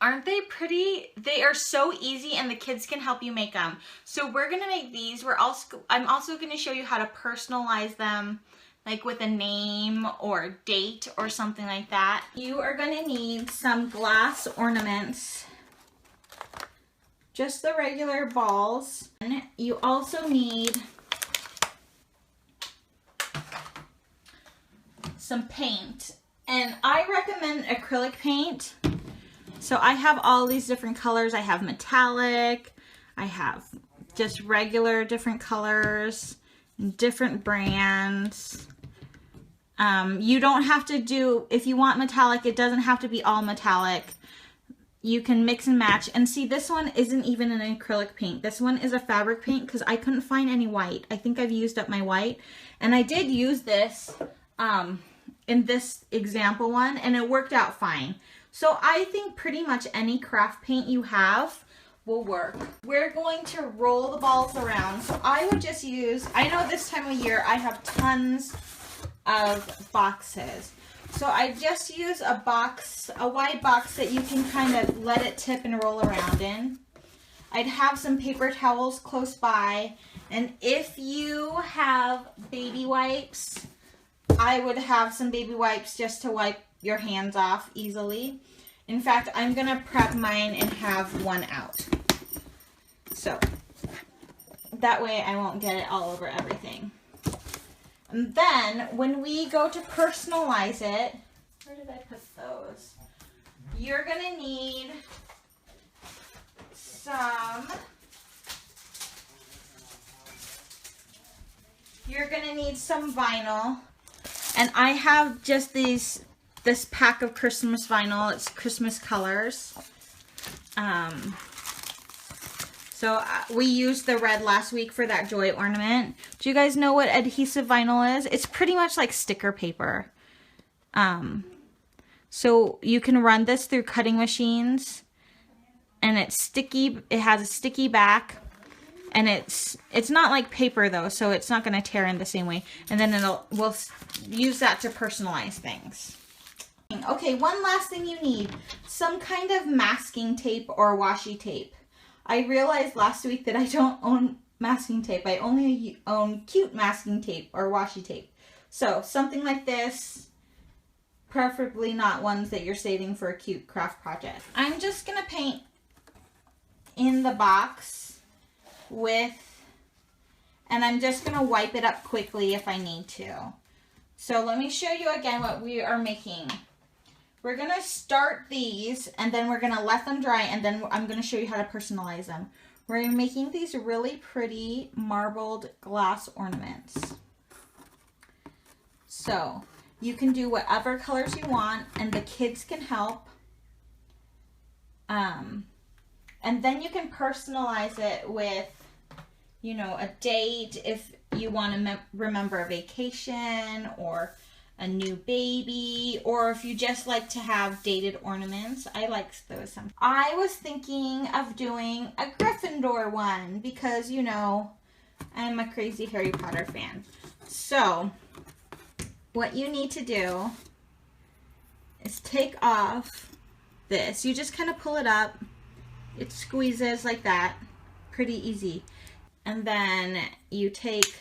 Aren't they pretty? They are so easy and the kids can help you make them. So we're gonna make these. I'm also gonna show you how to personalize them, like with a name or date or something like that. You are gonna need some glass ornaments, just the regular balls. And you also need some paint, and I recommend acrylic paint. So I have all these different colors. I have metallic, I have just regular different colors, different brands. You don't have to do, if you want metallic, it doesn't have to be all metallic. You can mix and match. And see, this one isn't even an acrylic paint. This one is a fabric paint because I couldn't find any white. I think I've used up my white. And I did use this in this example one, and it worked out fine. So I think pretty much any craft paint you have will work. We're going to roll the balls around. So I would just use, I know this time of year I have tons of boxes. So I just use a box, a wide box that you can kind of let it tip and roll around in. I'd have some paper towels close by. And if you have baby wipes, I would have some baby wipes just to wipe your hands off easily. In fact, I'm gonna prep mine and have one out. So that way I won't get it all over everything. And then when we go to personalize it, where did I put those? You're gonna need some, vinyl. And I have just this pack of Christmas vinyl. It's Christmas colors. So we used the red last week for that joy ornament. Do you guys know what adhesive vinyl is? It's pretty much like sticker paper. So you can run this through cutting machines, and it's sticky. It has a sticky back. And it's not like paper though, so it's not going to tear in the same way. And then we'll use that to personalize things. Okay, one last thing you need, some kind of masking tape or washi tape. I realized last week that I don't own masking tape. I only own cute masking tape or washi tape. So something like this, preferably not ones that you're saving for a cute craft project. I'm just going to paint in the box and I'm just going to wipe it up quickly if I need to. So let me show you again what we are making. We're going to start these, and then we're going to let them dry, and then I'm going to show you how to personalize them. We're making these really pretty marbled glass ornaments. So you can do whatever colors you want, and the kids can help. And then you can personalize it with, you know, a date if you want to remember a vacation or a new baby, or if you just like to have dated ornaments. I like those. I was thinking of doing a Gryffindor one because, you know, I'm a crazy Harry Potter fan. So what you need to do is take off this. You just kind of pull it up. It squeezes like that, pretty easy. And then you take,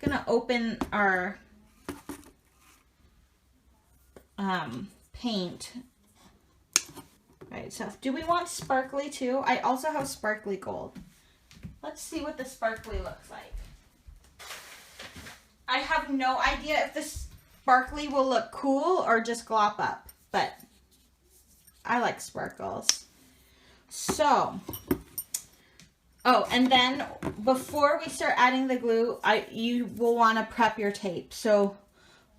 I'm gonna open our paint. Right, so do we want sparkly too? I also have sparkly gold. Let's see what the sparkly looks like. I have no idea if the sparkly will look cool or just glop up, but I like sparkles. So, oh, and then before we start adding the glue, you will want to prep your tape. So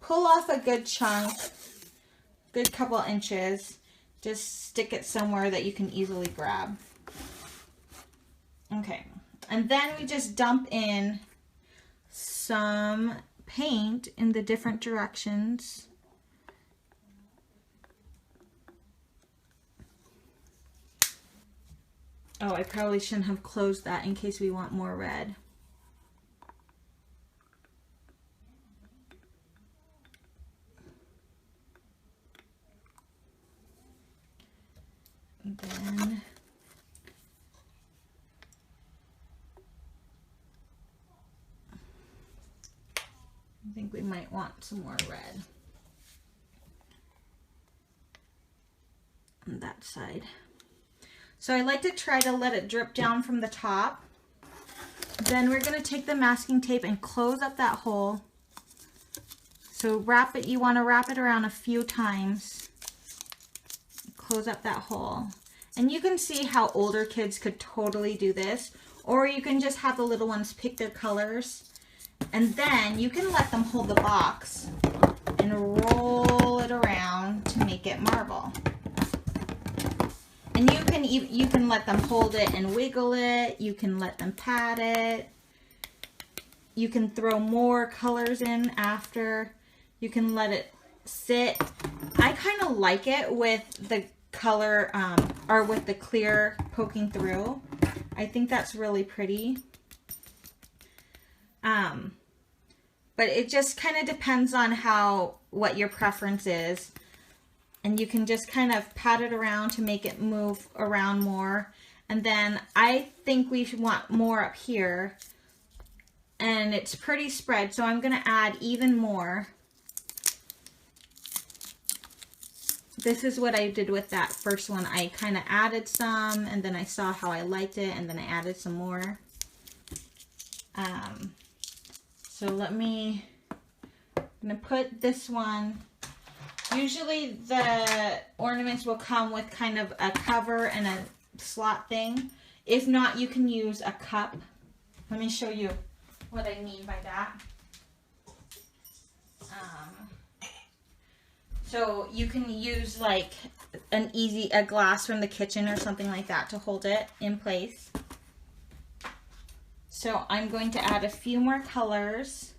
pull off a good chunk, good couple inches. Just stick it somewhere that you can easily grab. Okay, and then we just dump in some paint in the different directions. Oh, I probably shouldn't have closed that in case we want more red. And then I think we might want some more red on that side. So I like to try to let it drip down from the top. Then we're going to take the masking tape and close up that hole. So wrap it, you want to wrap it around a few times. Close up that hole. And you can see how older kids could totally do this. Or you can just have the little ones pick their colors. And then you can let them hold the box and roll it around to make it marble. And you can let them hold it and wiggle it. You can let them pat it. You can throw more colors in after. You can let it sit. I kind of like it with the color or with the clear poking through. I think that's really pretty. But it just kind of depends on what your preference is. And you can just kind of pat it around to make it move around more. And then I think we should want more up here. And it's pretty spread, so I'm going to add even more. This is what I did with that first one. I kind of added some, and then I saw how I liked it, and then I added some more. So I'm going to put this one. Usually the ornaments will come with kind of a cover and a slot thing. If not, you can use a cup. Let me show you what I mean by that. So you can use like a glass from the kitchen or something like that to hold it in place. So I'm going to add a few more colors.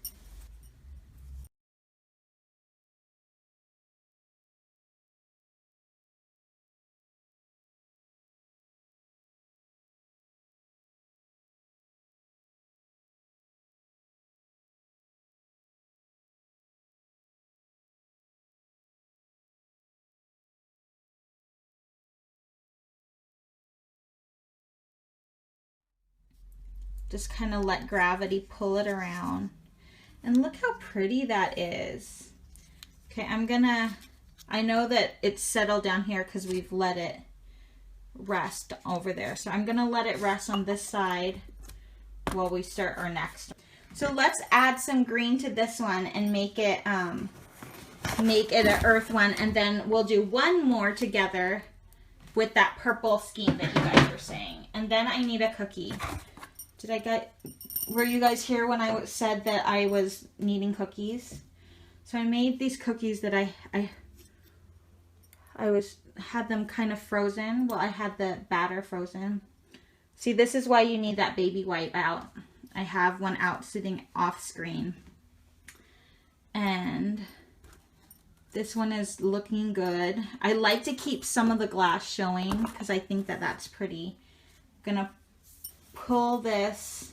Just kind of let gravity pull it around. And look how pretty that is. Okay, I know that it's settled down here because we've let it rest over there. So I'm gonna let it rest on this side while we start our next. So let's add some green to this one and make it an earth one. And then we'll do one more together with that purple scheme that you guys were saying. And then I need a cookie. Were you guys here when I said that I was needing cookies? So I made these cookies that I had them kind of frozen. Well, I had the batter frozen. See, this is why you need that baby wipe out. I have one out sitting off screen. And this one is looking good. I like to keep some of the glass showing because I think that that's pretty. I'm gonna pull this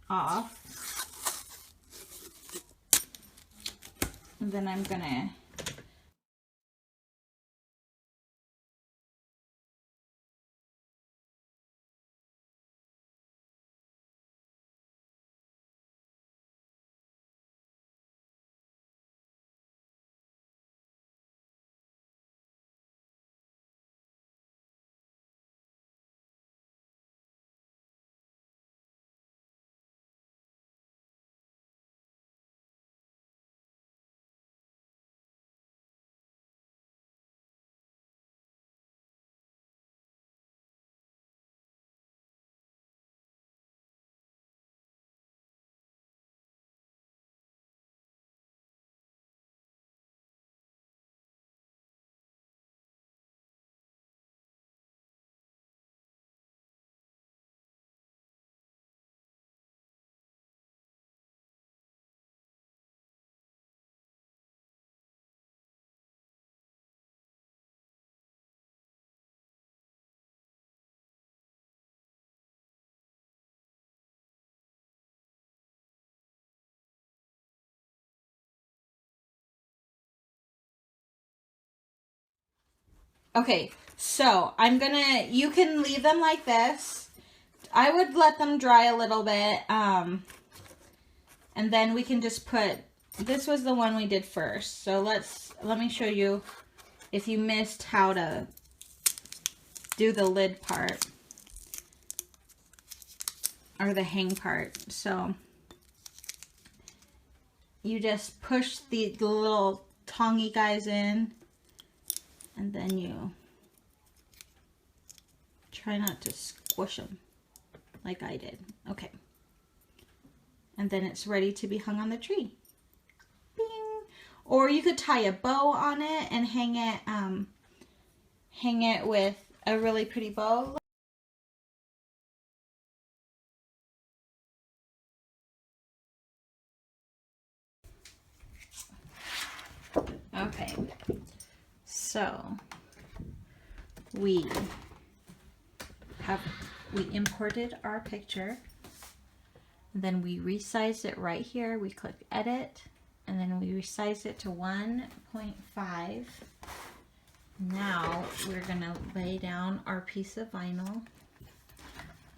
off. And then I'm gonna Okay, so you can leave them like this. I would let them dry a little bit, and then we can just put, this was the one we did first. So let me show you if you missed how to do the lid part or the hang part. So you just push the little tongy guys in, and then you try not to squish them like I did. Okay. And then it's ready to be hung on the tree. Bing! Or you could tie a bow on it and hang it with a really pretty bow. Okay, so we imported our picture, and then we resized it right here. We click edit, and then we resized it to 1.5. Now we're gonna lay down our piece of vinyl,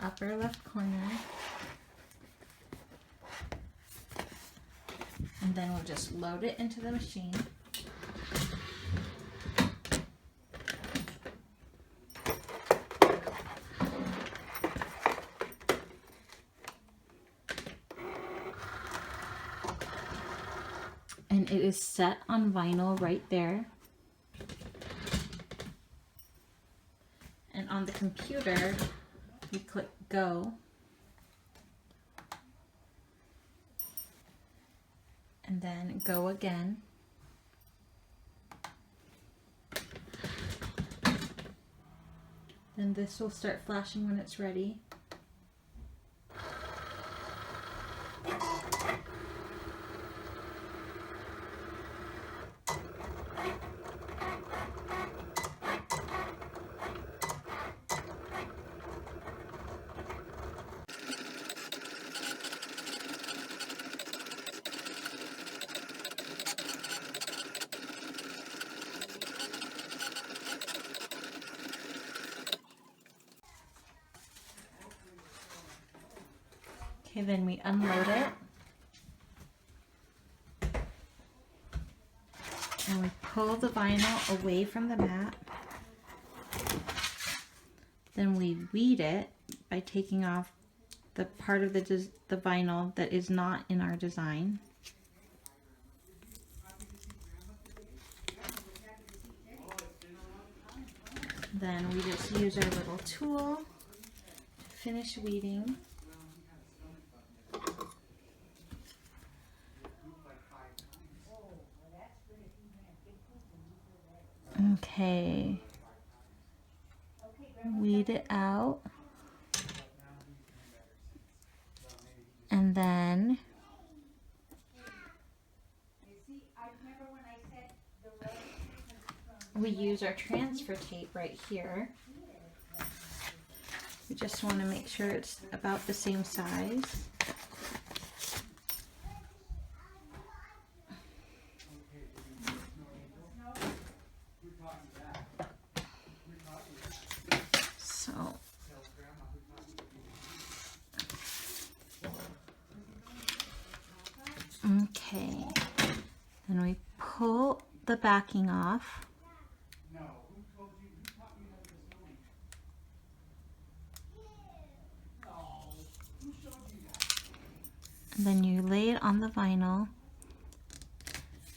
upper left corner, and then we'll just load it into the machine. And it is set on vinyl right there. And on the computer, you click go. And then go again. Then this will start flashing when it's ready. Okay, then we unload it. And we pull the vinyl away from the mat. Then we weed it by taking off the part of the vinyl that is not in our design. Then we just use our little tool to finish weeding. Okay, weed it out, and then we use our transfer tape right here. We just want to make sure it's about the same size. Okay, then we pull the backing off. And then you lay it on the vinyl.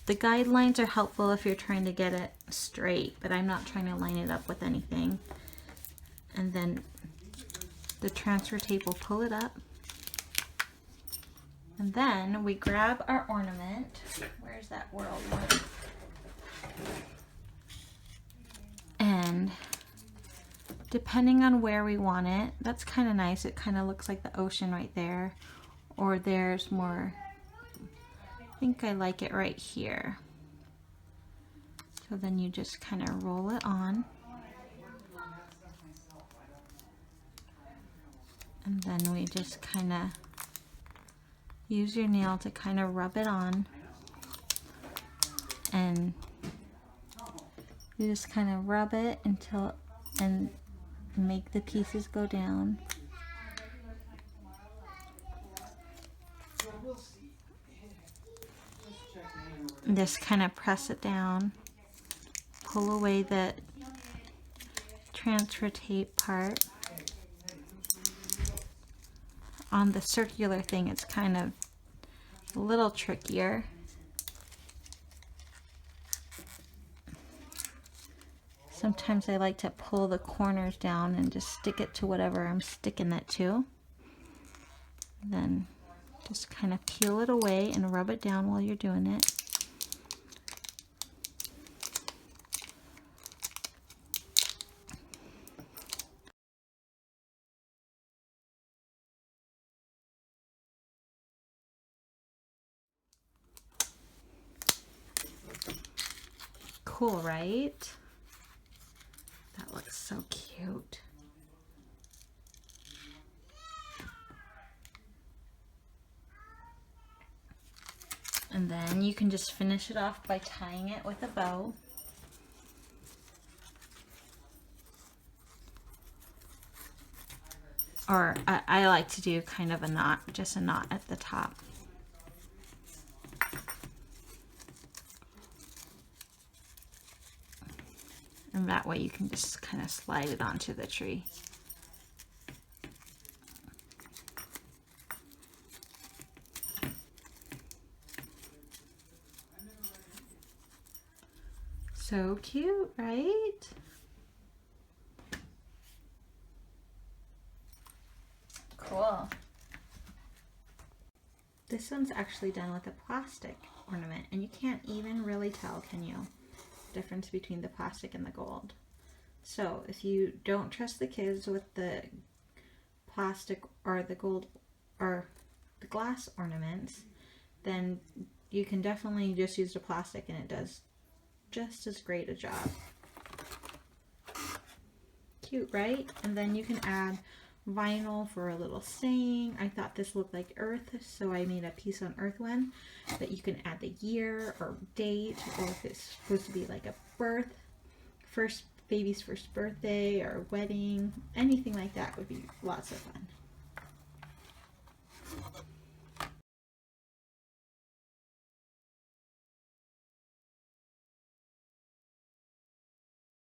The guidelines are helpful if you're trying to get it straight, but I'm not trying to line it up with anything. And then the transfer tape will pull it up. And then we grab our ornament. Where's that world one? And depending on where we want it, that's kind of nice. It kind of looks like the ocean right there. Or there's more, I think I like it right here. So then you just kind of roll it on. And then we just kind of use your nail to kind of rub it on and You just kind of rub it until, and make the pieces go down. And just kind of press it down. Pull away the transfer tape part. On the circular thing, it's kind of a little trickier. Sometimes I like to pull the corners down and just stick it to whatever I'm sticking it to. Then just kind of peel it away and rub it down while you're doing it. Cool, right? That looks so cute. And then you can just finish it off by tying it with a bow. Or I like to do kind of a knot, just a knot at the top. And that way you can just kind of slide it onto the tree. So cute, right? Cool. This one's actually done with a plastic ornament, and you can't even really tell, can you? The difference between the plastic and the gold. So if you don't trust the kids with the plastic or the gold or the glass ornaments, then you can definitely just use the plastic and it does just as great a job. Cute, right? And then you can add vinyl for a little saying. I thought this looked like Earth, so I made a piece on Earth one. But you can add the year or date, or if it's supposed to be like a baby's first birthday or wedding, anything like that would be lots of fun.